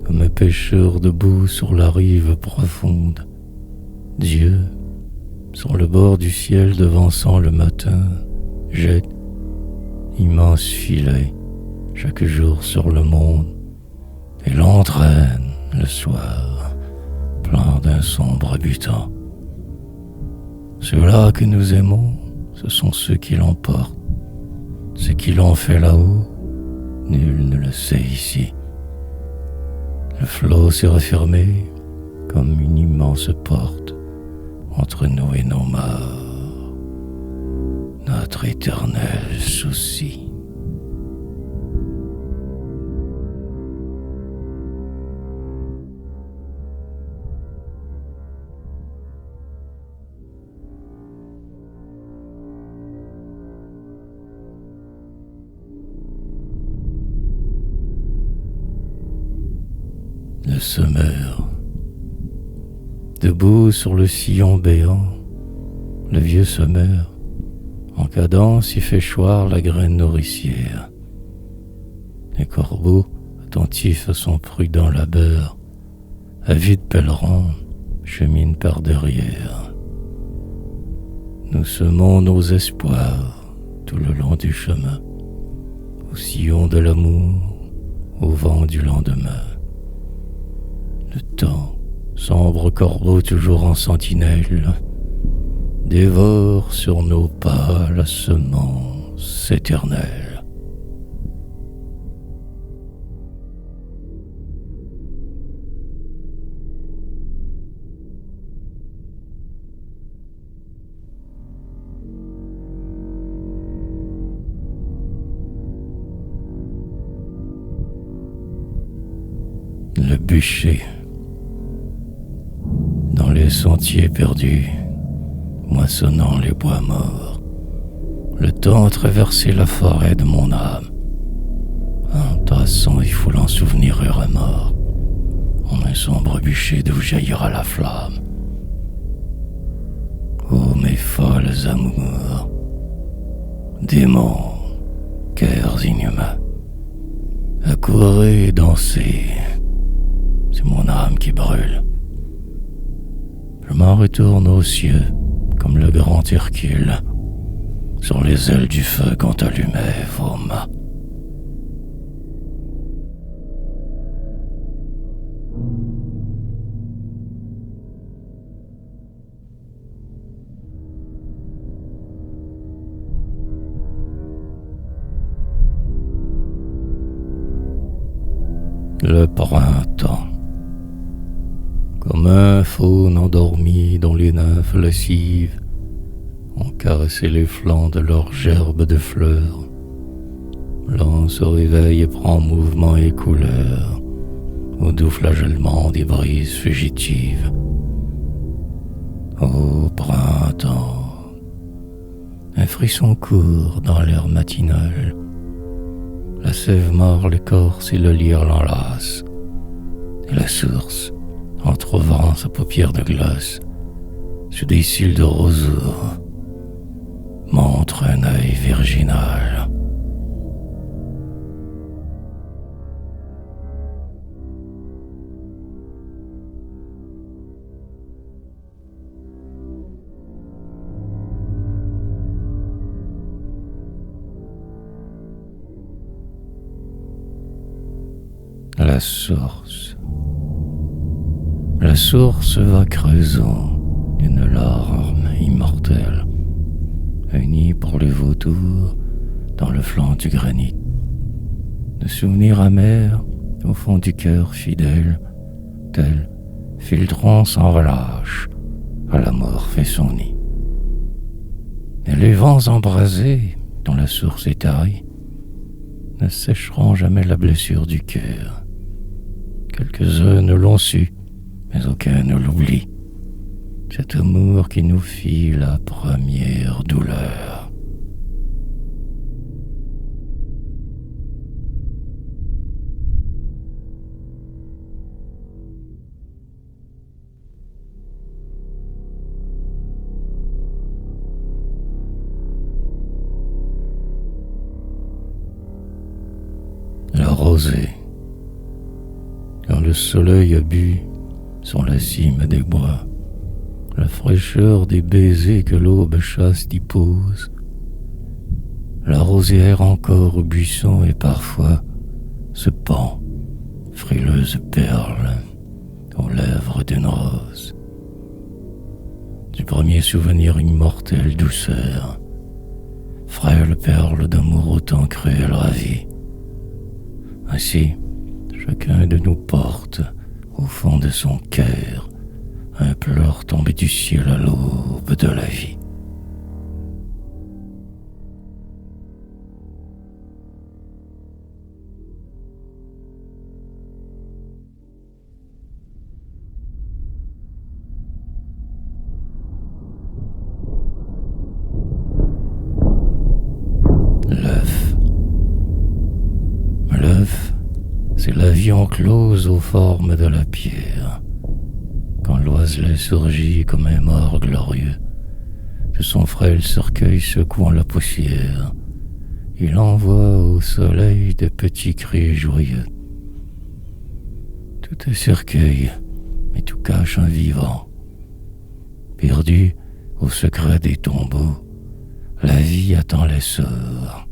comme un pêcheur debout sur la rive profonde. Dieu, sur le bord du ciel devançant le matin, jette immense filet chaque jour sur le monde et l'entraîne le soir, plein d'un sombre butin. Ceux-là que nous aimons, ce sont ceux qui l'emportent. Ce qui l'ont fait là-haut, nul ne le sait ici. Le flot s'est refermé comme une immense porte entre nous et nos morts, notre éternel souci. Le semeur, debout sur le sillon béant, le vieux semeur, en cadence y fait choir la graine nourricière. Les corbeaux, attentifs à son prudent labeur, avides pèlerins, cheminent par derrière. Nous semons nos espoirs tout le long du chemin, au sillon de l'amour, au vent du lendemain. Le temps, sombre corbeau toujours en sentinelle, dévore sur nos pas la semence éternelle. Le bûcher. Dans les sentiers perdus, moissonnant les bois morts, le temps traversait la forêt de mon âme, entassant et foulant souvenirs et remords, en un sombre bûcher d'où jaillira la flamme. Ô mes folles amours, démons, cœurs inhumains, accourez et dansez, c'est mon âme qui brûle. Je m'en retourne aux cieux, comme le grand Hercule, sur les ailes du feu quand allumait vos mains. Le printemps. Comme un faune endormi dont les nymphes lascives ont caressé les flancs de leurs gerbes de fleurs, l'on se réveille et prend mouvement et couleur au doux flagellement des brises fugitives. Ô printemps, un frisson court dans l'air matinal, la sève mord l'écorce et le lierre l'enlace, et la source, en trouvant sa paupière de glace sur des cils de roseau, montre un œil virginal. La source. La source va creusant une larme immortelle, unie pour les vautours dans le flanc du granit. De souvenirs amers au fond du cœur fidèle, tel filtrons sans relâche, à la mort fait son nid. Et les vents embrasés dont la source est taille ne sécheront jamais la blessure du cœur. Quelques-uns ne l'ont su, mais aucun ne l'oublie. Cet amour qui nous fit la première douleur. rosée. Quand le soleil a bu sur la cime des bois, la fraîcheur des baisers que l'aube chaste y pose, la rosière encore au buisson et parfois se pend, frileuse perle, aux lèvres d'une rose. Du premier souvenir une mortelle douceur, frêle perle d'amour autant cruel ravi. Ainsi, chacun de nous porte, au fond de son cœur, un pleur tombé du ciel à l'aube de la vie. L'œuf. L'œuf, c'est la vie enclose aux formes de la pierre. Quand l'oiselet surgit comme un mort glorieux, de son frêle cercueil secouant la poussière, il envoie au soleil de petits cris joyeux. Tout est cercueil, mais tout cache un vivant. Perdu au secret des tombeaux, la vie attend l'essor.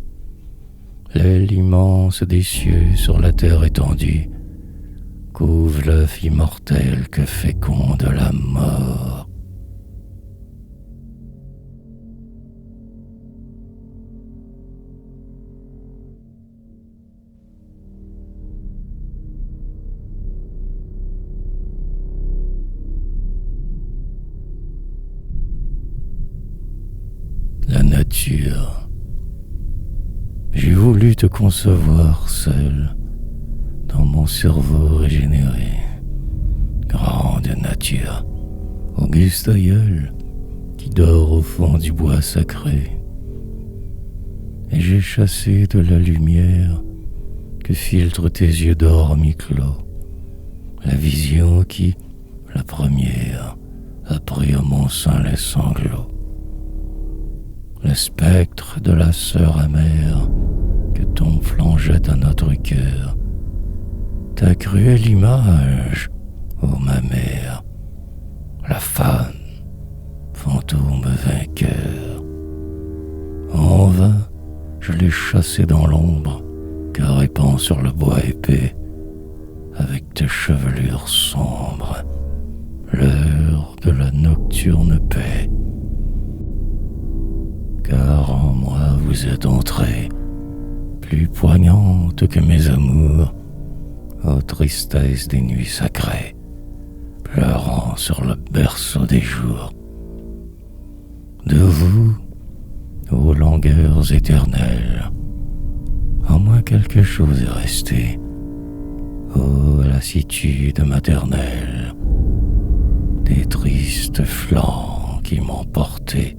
L'aile immense des cieux sur la terre étendue couvre l'œuf immortel que féconde la mort. La nature. J'ai voulu te concevoir seul dans mon cerveau régénéré. Grande nature, auguste aïeul qui dort au fond du bois sacré. Et j'ai chassé de la lumière que filtrent tes yeux d'or mi-clos, la vision qui, la première, a pris à mon sein les sanglots. Le spectre de la sœur amère que ton flanc jette à notre cœur, ta cruelle image, ô ma mère, la femme, fantôme vainqueur. En vain, je l'ai chassé dans l'ombre, carépant sur le bois épais, avec tes chevelures sombres, l'heure de la nocturne paix. Car en moi vous êtes entrée, plus poignante que mes amours, ô tristesse des nuits sacrées, pleurant sur le berceau des jours. De vous, ô longueurs éternelles, en moi quelque chose est resté, ô lassitude maternelle, des tristes flancs qui m'ont porté.